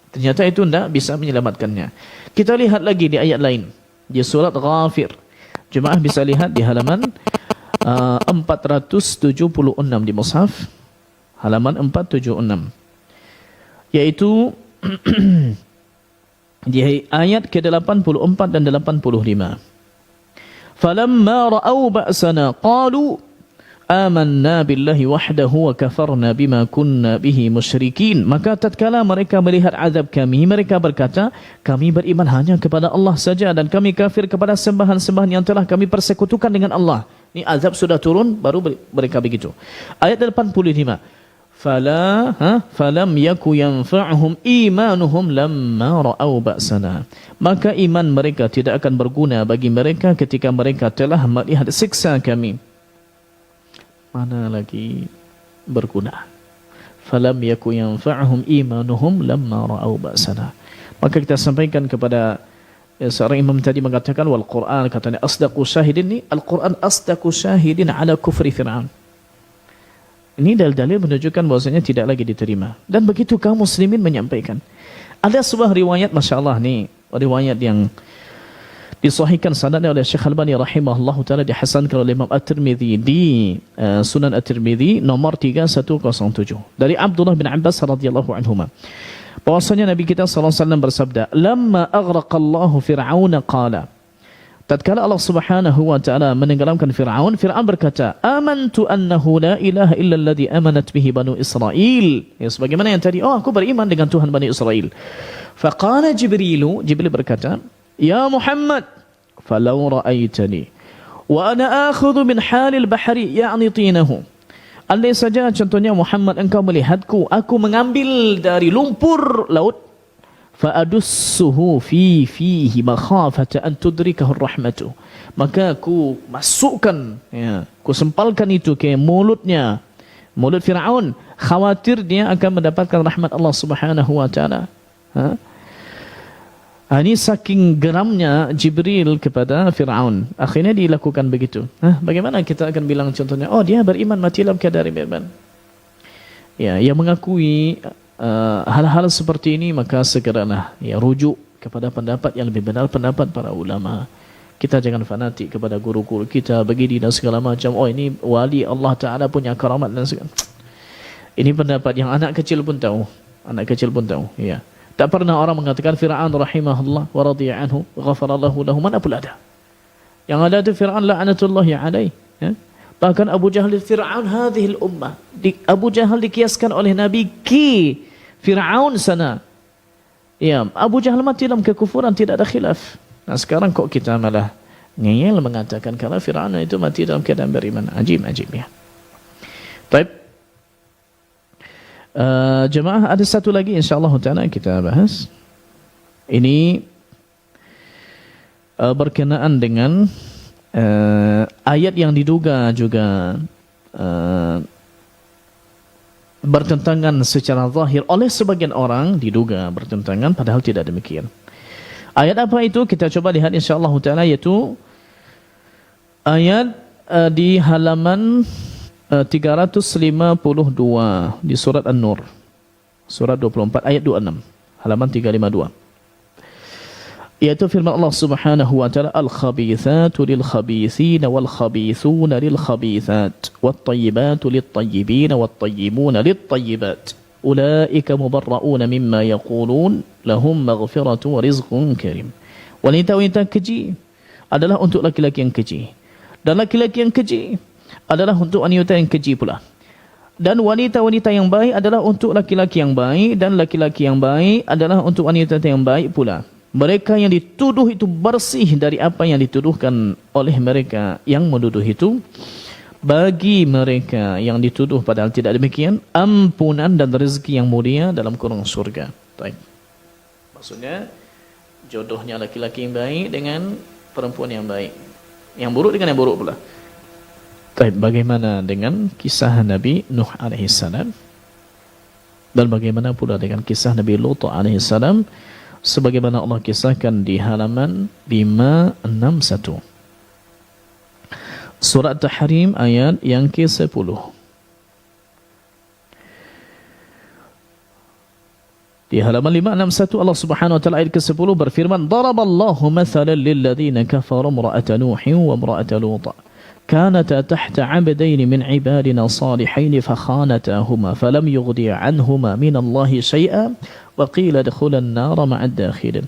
Speaker 1: Ternyata itu tidak bisa menyelamatkannya. Kita lihat lagi di ayat lain, di surat Ghafir. Jemaah bisa lihat di halaman 476 di mushaf, halaman 476, yaitu di ayat ke-84 dan 85. Falamma ra'au ba'sana qalu amanna billahi wahdahu wa kafarna bima kunna bihi musyrikin. Maka tatkala mereka melihat azab kami, mereka berkata, kami beriman hanya kepada Allah saja dan kami kafir kepada sembahan-sembahan yang telah kami persekutukan dengan Allah. Ini azab sudah turun baru mereka begitu. Ayat 85. Falam yaku yanfa'uhum imanuhum lamma ra'au ba'sana. Maka iman mereka tidak akan berguna bagi mereka ketika mereka telah melihat siksa kami. Mana lagi berguna. Falam yaku yanfa'uhum imanuhum lamma ra'au ba'sana. Maka kita sampaikan kepada seorang imam tadi mengatakan, wal Quran, katanya asdaqu syahidin, ini Al-Quran asdaqu syahidin ala kufri Fir'aun. Ini dalil-dalil menunjukkan bahwasanya tidak lagi diterima. Dan begitu kaum muslimin menyampaikan. Ada sebuah riwayat, Masya Allah, nih riwayat yang disahihkan sanadnya oleh Syekh Albani rahimahullahu taala, dihasankan oleh Imam At-Tirmidzi di Sunan At-Tirmidzi nomor 3107 dari Abdullah bin Abbas radhiyallahu anhuma, bahwasanya Nabi kita sallallahu alaihi wasallam bersabda, lamma aghraqallahu fir'auna qala, Tatkala Allah Subhanahu wa taala menenggelamkan Firaun, Firaun berkata, "Amantu annahu la ilaha illa alladhi amanat bihi banu Israil." Ya, sebagaimana yang tadi, aku beriman dengan Tuhan Bani Israel. Faqala Jibril berkata, "Ya Muhammad, falau ra'aitani wa ana akhudhu min halil bahri ya'ni tinahu." Andai saja contohnya Muhammad engkau melihatku, aku mengambil dari lumpur laut, fa'adussuhu fihi makhafata an tudrikahu rahmatu, maka aku masukkan, aku sempalkan itu ke mulut Firaun, khawatir dia akan mendapatkan rahmat Allah Subhanahu wa taala. Ini saking geramnya Jibril kepada Firaun, akhirnya dilakukan begitu. Bagaimana kita akan bilang contohnya, dia beriman mati dalam keadaan beriman. Yang mengakui hal-hal seperti ini, maka segeralah rujuk kepada pendapat yang lebih benar, pendapat para ulama. Kita jangan fanatik kepada guru-guru kita begini dan segala macam. Ini wali Allah Ta'ala punya karamat dan segala. Ini pendapat yang anak kecil pun tahu. Ya. Tak pernah orang mengatakan Fir'aun rahimahullah wa radiya anhu wa ghafarallahu lahu, mana pula ada. Yang ada itu Fir'aun la'anatullahi alaih. Bahkan Abu Jahal Fir'aun hadhil ummah. Abu Jahal dikiaskan oleh Nabi ki Fir'aun sana. Abu Jahal mati dalam kekufuran, tidak ada khilaf. Nah sekarang kok kita malah ngeyel mengatakan kalau Fir'aun itu mati dalam keadaan beriman. Ajib ya. Baik. Jemaah, ada satu lagi insyaAllah ta'ala kita bahas. Ini berkenaan dengan ayat yang diduga juga bertentangan secara zahir oleh sebagian orang, diduga bertentangan padahal tidak demikian. Ayat apa itu? Kita coba lihat insyaAllah ta'ala, yaitu ayat di halaman 352 di surat An-Nur, surat 24 ayat 26, halaman 352. Yaitu firman Allah Subhanahu wa taala, al-khabithatu lil-khabithina wal-khabithuna lil-khabithat wat-tayyibatu lit-tayyibina wat-tayyibuna lit-tayyibat ulaika mubarra'una mimma yaqulun lahum maghfiratun wa rizqun karim. Wanita-wanita keji adalah untuk laki-laki yang keji, dan laki-laki yang keji adalah untuk wanita yang keji pula. Dan wanita-wanita yang baik adalah untuk laki-laki yang baik, dan laki-laki yang baik adalah untuk wanita yang baik pula. Mereka yang dituduh itu bersih dari apa yang dituduhkan oleh mereka yang menuduh itu. Bagi mereka yang dituduh padahal tidak demikian, ampunan dan rezeki yang mulia dalam kurung surga. Baik. Maksudnya jodohnya laki-laki yang baik dengan perempuan yang baik, yang buruk dengan yang buruk pula. Baik. Bagaimana dengan kisah Nabi Nuh alaihissalam, dan bagaimana pula dengan kisah Nabi Lut alaihissalam, sebagaimana Allah kisahkan di halaman 561 surat Tahrim ayat yang ke-10. Di halaman 561 Allah Subhanahu wa taala ayat ke-10 berfirman, daraballahu mathalan lil ladzina kafaru imra'ata nuhin wa imra'ata lut كانتا تحت عبدين من عبادنا صالحين فخانتاهما فلم يغنيا عنهما من الله شيئا وقيل ادخلا النار مع الداخلين.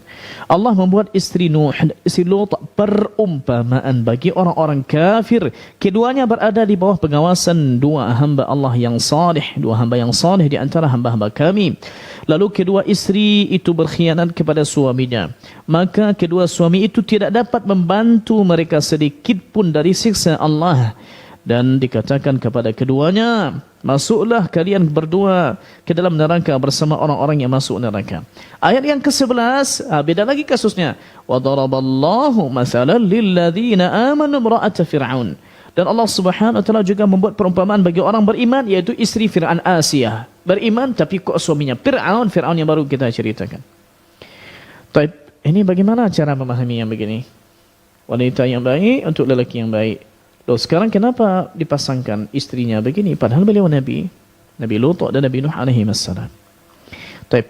Speaker 1: Allah membuat istri Nuh dan istri Lut perumpamaan bagi orang-orang kafir. Keduanya berada di bawah pengawasan dua hamba Allah yang saleh, dua hamba yang saleh di antara hamba-hamba kami. Lalu kedua istri itu berkhianat kepada suaminya, maka kedua suami itu tidak dapat membantu mereka sedikit pun dari siksa Allah. Dan dikatakan kepada keduanya, masuklah kalian berdua ke dalam neraka bersama orang-orang yang masuk neraka. Ayat yang ke-11, beda lagi kasusnya. Wa daraballahu mathalan lil ladzina amanu imra'ata fir'aun. Dan Allah Subhanahu wa taala juga membuat perumpamaan bagi orang beriman, yaitu istri Fir'aun Asiyah. Beriman tapi kok suaminya Fir'aun yang baru kita ceritakan. Baik, ini bagaimana cara memahami yang begini? Wanita yang baik untuk lelaki yang baik. Loh, sekarang kenapa dipasangkan istrinya begini padahal beliau Nabi Lut dan Nabi Nuh alaihi wassalam? Baik.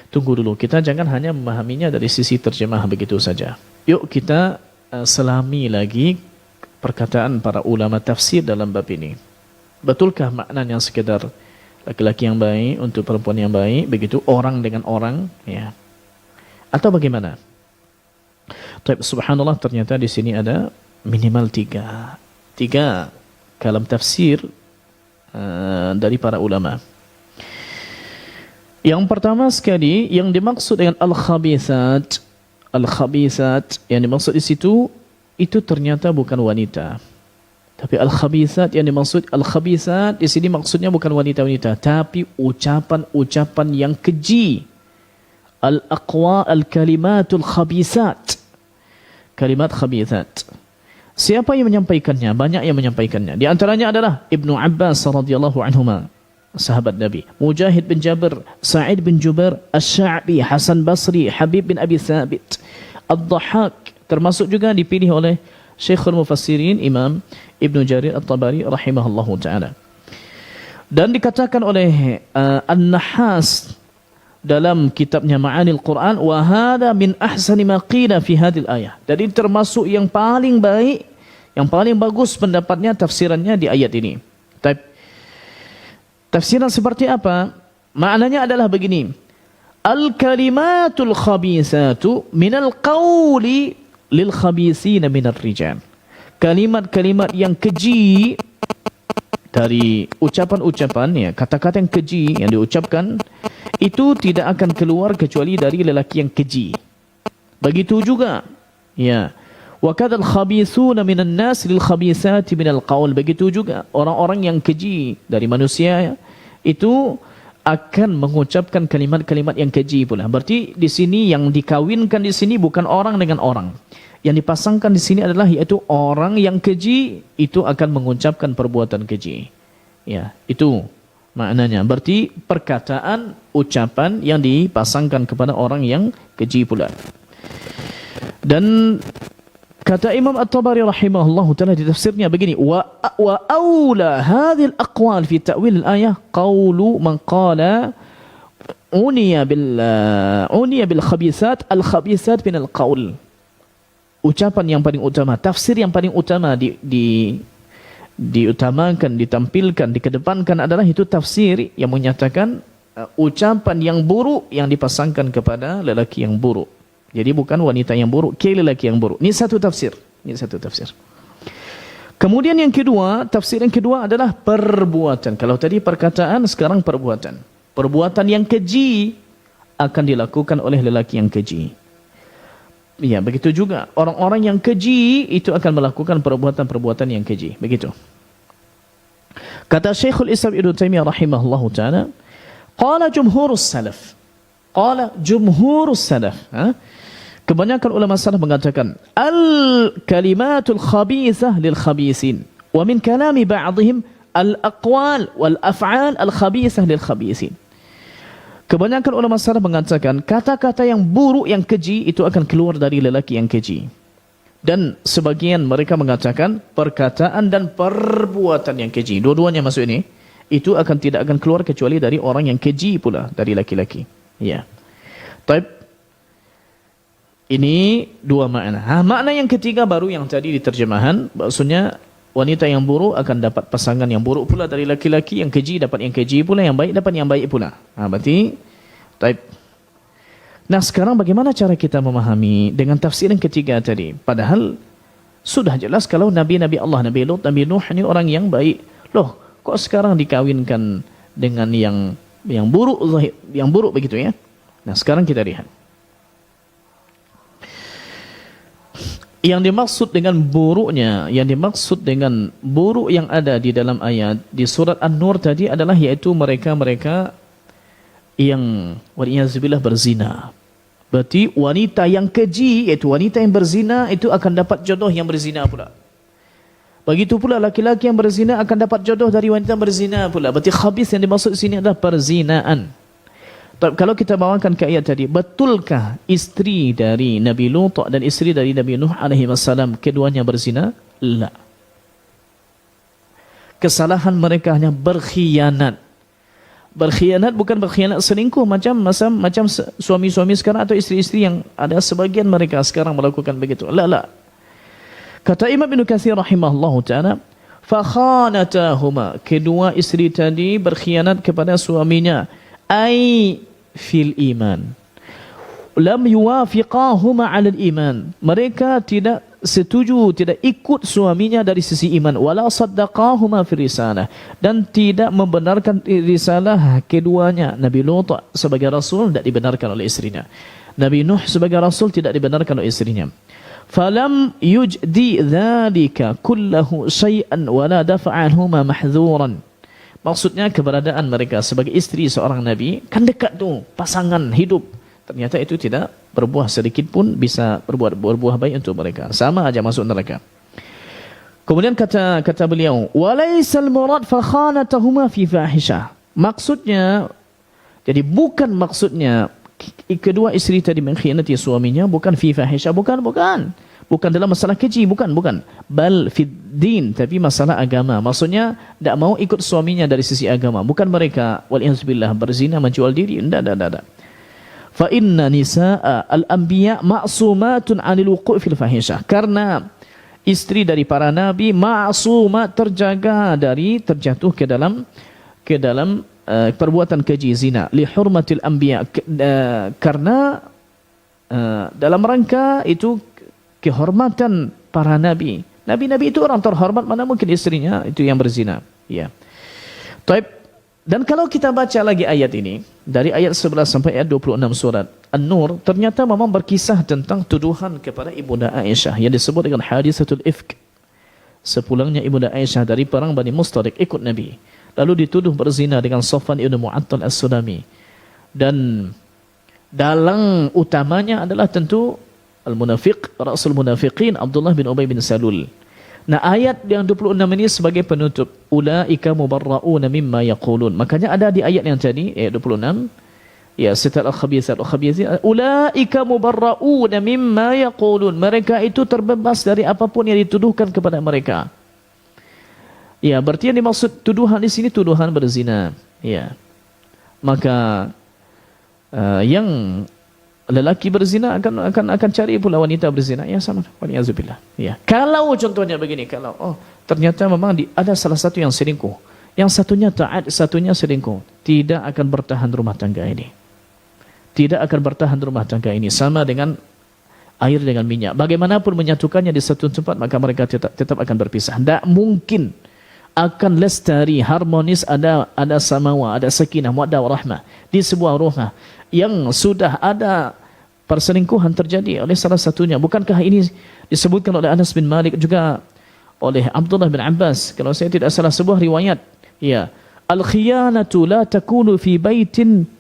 Speaker 1: Tunggu dulu, kita jangan hanya memahaminya dari sisi terjemah begitu saja. Yuk kita selami lagi perkataan para ulama tafsir dalam bab ini. Betulkah maknanya sekedar laki-laki yang baik untuk perempuan yang baik, begitu orang dengan orang, ya? Atau bagaimana? Tapi subhanallah ternyata di sini ada minimal tiga kalam tafsir dari para ulama. Yang pertama sekali, yang dimaksud dengan al-khabithat yang dimaksud di situ itu ternyata bukan wanita. Tapi al-khabithat yang dimaksud al-khabithat di sini maksudnya bukan wanita-wanita, tapi ucapan-ucapan yang keji. Al-aqwa al-kalimatul khabithat. Kalimat khabithat. Siapa yang menyampaikannya? Banyak yang menyampaikannya. Di antaranya adalah Ibnu Abbas radhiyallahu anhuma, sahabat Nabi, Mujahid bin Jabir, Sa'id bin Jubair, Asy-Sya'bi, Hasan Basri, Habib bin Abi Thabit, Ad-Dhahhak, termasuk juga dipilih oleh Syekhul Mufassirin Imam Ibnu Jarir At-Tabari rahimahullahu taala. Dan dikatakan oleh An-Nahas dalam kitabnya Ma'anil Quran, wa hadha min ahsani ma qila fi hadhil ayah. Jadi termasuk yang paling baik, yang paling bagus pendapatnya, tafsirannya di ayat ini. Tafsiran seperti apa? Maknanya adalah begini. Al-kalimatul khabisatu minal qawli lil khabisina minar rijal. Kalimat-kalimat yang keji dari ucapan-ucapan, ya, kata-kata yang keji yang diucapkan itu tidak akan keluar kecuali dari lelaki yang keji. Begitu juga, ya, wa kadzal khabithuna minan nas lil khabithati minal qaul. Begitu juga orang-orang yang keji dari manusia itu akan mengucapkan kalimat-kalimat yang keji pula. Berarti di sini yang dikawinkan di sini bukan orang dengan orang. Yang dipasangkan di sini adalah yaitu orang yang keji itu akan mengucapkan perbuatan keji. Ya, itu maknanya. Berarti perkataan, ucapan yang dipasangkan kepada orang yang keji pula. Dan kata Imam At-Tabari rahimahullah ta'ala di tafsirnya begini, wa awla hadhil aqwal fi ta'wil al-ayah qawlu man qala uniya bil khabithat al-khabithat min al-qawl. Ucapan yang paling utama, tafsir yang paling utama diutamakan, ditampilkan, dikedepankan adalah itu tafsir yang menyatakan ucapan yang buruk yang dipasangkan kepada lelaki yang buruk. Jadi bukan wanita yang buruk, ke lelaki yang buruk. Ini satu tafsir. Kemudian yang kedua, tafsir yang kedua adalah perbuatan. Kalau tadi perkataan, sekarang perbuatan. Perbuatan yang keji akan dilakukan oleh lelaki yang keji. Ya, begitu juga orang-orang yang keji itu akan melakukan perbuatan-perbuatan yang keji. Begitu. Kata Syekhul Islam Ibnu Taimiyah rahimahullahu taala, qala jumhurus salaf. Kebanyakan ulama salaf mengatakan al-kalimatul khabithah lil khabisin wa min kalami ba'dihim al-aqwal wal af'al al-khabithah lil khabisin. Kebanyakan ulama salaf mengatakan kata-kata yang buruk, yang keji itu akan keluar dari lelaki yang keji. Dan sebagian mereka mengatakan perkataan dan perbuatan yang keji, dua-duanya masuk ini, itu tidak akan keluar kecuali dari orang yang keji pula, dari laki-laki. Ya. Taib. Ini dua makna. Makna yang ketiga baru yang tadi di terjemahan, maksudnya wanita yang buruk akan dapat pasangan yang buruk pula dari laki-laki, yang keji dapat yang keji pula, yang baik dapat yang baik pula. Berarti taib. Nah, sekarang bagaimana cara kita memahami dengan tafsir yang ketiga tadi? Padahal sudah jelas kalau Nabi-Nabi Allah, Nabi Lut, Nabi Nuh ini orang yang baik. Loh, kok sekarang dikawinkan dengan yang buruk, yang buruk begitu ya? Nah, sekarang kita lihat. Yang dimaksud dengan buruknya, yang dimaksud dengan buruk yang ada di dalam ayat di surat An-Nur tadi adalah yaitu mereka-mereka yang waliyazbillah berzina. Berarti wanita yang keji, yaitu wanita yang berzina, itu akan dapat jodoh yang berzina pula. Begitu pula laki-laki yang berzina akan dapat jodoh dari wanita berzina pula. Berarti khabith yang dimaksud di sini adalah perzinaan. Kalau kita bawakan ke ayat tadi, betulkah istri dari Nabi Lut dan istri dari Nabi Nuh alaihi wasallam keduanya berzina? La. Kesalahan mereka hanya berkhianat. Berkhianat bukan berkhianat selingkuh macam suami-suami sekarang atau istri-istri yang ada sebagian mereka sekarang melakukan begitu. La. Kata Imam Ibnu Katsir rahimahullahu taala, fa khanatahuma, kedua istri tadi berkhianat kepada suaminya, ai fil iman. lam yuwafiqahuma 'ala al-iman. Mereka tidak setuju, tidak ikut suaminya dari sisi iman. Wala saddaqahuma fi risalah, dan tidak membenarkan risalah keduanya. Nabi Lut sebagai rasul tidak dibenarkan oleh istrinya. Nabi Nuh sebagai rasul tidak dibenarkan oleh istrinya. Falam yujdi dzalika kullahu syai'an wala dafa'anhuma mahdzuran. Maksudnya keberadaan mereka sebagai istri seorang nabi kan dekat tu, pasangan hidup. Ternyata itu tidak berbuah sedikit pun bisa berbuah baik untuk mereka. Sama aja masuk neraka. Kemudian kata beliau, walaisal murad fa khanatahuma fi fahisha. Maksudnya, jadi bukan maksudnya kedua istri tadi mengkhianati suaminya bukan fi fahisha, bukan dalam masalah keji, bukan bal fid din, tapi masalah agama. Maksudnya tidak mau ikut suaminya dari sisi agama, bukan mereka waliyazbillah berzina menjual diri, tidak. Fa inna nisaa al-anbiya ma'sumatun 'anil wuqu' fil fahisha, karena istri dari para nabi ma'sumat, terjaga dari terjatuh ke dalam perbuatan keji zina, li hurmatil anbiya, karena dalam rangka itu kehormatan para nabi. Nabi-nabi itu orang terhormat, mana mungkin istrinya itu yang berzina. Ya. Taib. Dan kalau kita baca lagi ayat ini, dari ayat 11 sampai ayat 26 surat An-Nur, ternyata memang berkisah tentang tuduhan kepada Ibunda Aisyah yang disebut dengan hadisatul ifk. Sepulangnya Ibunda Aisyah dari perang Bani Mustaliq ikut Nabi, lalu dituduh berzina dengan Safwan ibn Mu'attal as-Sulami. Dan dalang utamanya adalah tentu al-munafiq, rasul munafiqin Abdullah bin Ubay bin Salul. Nah, ayat yang 26 ini sebagai penutup, ulaika mubarra'una mimma yaqulun. Makanya ada di ayat yang tadi, ayat 26, ya, setelah al-khabithat, ulaika mubarra'una mimma yaqulun. Mereka itu terbebas dari apapun yang dituduhkan kepada mereka. Ya, berarti yang dimaksud tuduhan di sini tuduhan berzina. Ya. Maka yang lelaki berzina akan cari pula wanita berzina, ya sama, waliyazbillah. Ya. Kalau contohnya begini, kalau ternyata memang ada salah satu yang selingkuh, yang satunya taat, satunya selingkuh, tidak akan bertahan rumah tangga ini. Tidak akan bertahan rumah tangga ini, sama dengan air dengan minyak. Bagaimanapun menyatukannya di satu tempat, maka mereka tetap akan berpisah. Tidak mungkin akan lestari, harmonis, ada samawa, ada sakinah, muaddah warahmah di sebuah rumah yang sudah ada perselingkuhan terjadi oleh salah satunya. Bukankah ini disebutkan oleh Anas bin Malik, juga oleh Abdullah bin Abbas, kalau saya tidak salah sebuah riwayat, ya, al-khiyanatu la takunu fi baitin,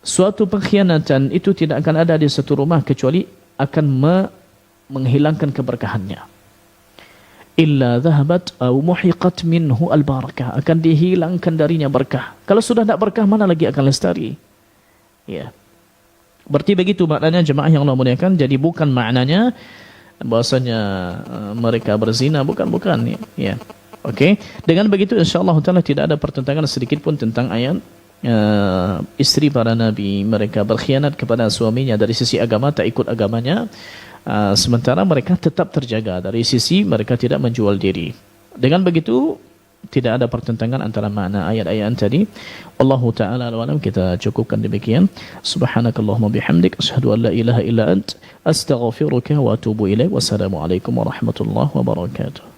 Speaker 1: suatu pengkhianatan itu tidak akan ada di satu rumah kecuali akan menghilangkan keberkahannya. Illa dhahabat aw muhiqat minhu al-barakah, akan dihilangkan darinya berkah. Kalau sudah tidak berkah, mana lagi akan lestari? Ya. Berarti begitu maknanya jemaah yang Allah muliakan. Jadi bukan maknanya bahasanya mereka berzina, bukan ya. Okey. Dengan begitu insyaallah taala tidak ada pertentangan sedikit pun tentang ayat istri para nabi mereka berkhianat kepada suaminya dari sisi agama, tak ikut agamanya, sementara mereka tetap terjaga dari sisi mereka tidak menjual diri. Dengan begitu tidak ada pertentangan antara makna ayat-ayat tadi. Wallahu ta'ala alam, kita cukupkan demikian. Subhanakallahumma bihamdik, asyhadu an la ilaha illa ant, astaghfiruka wa atubu ilaik. Wassalamualaikum warahmatullahi wabarakatuh.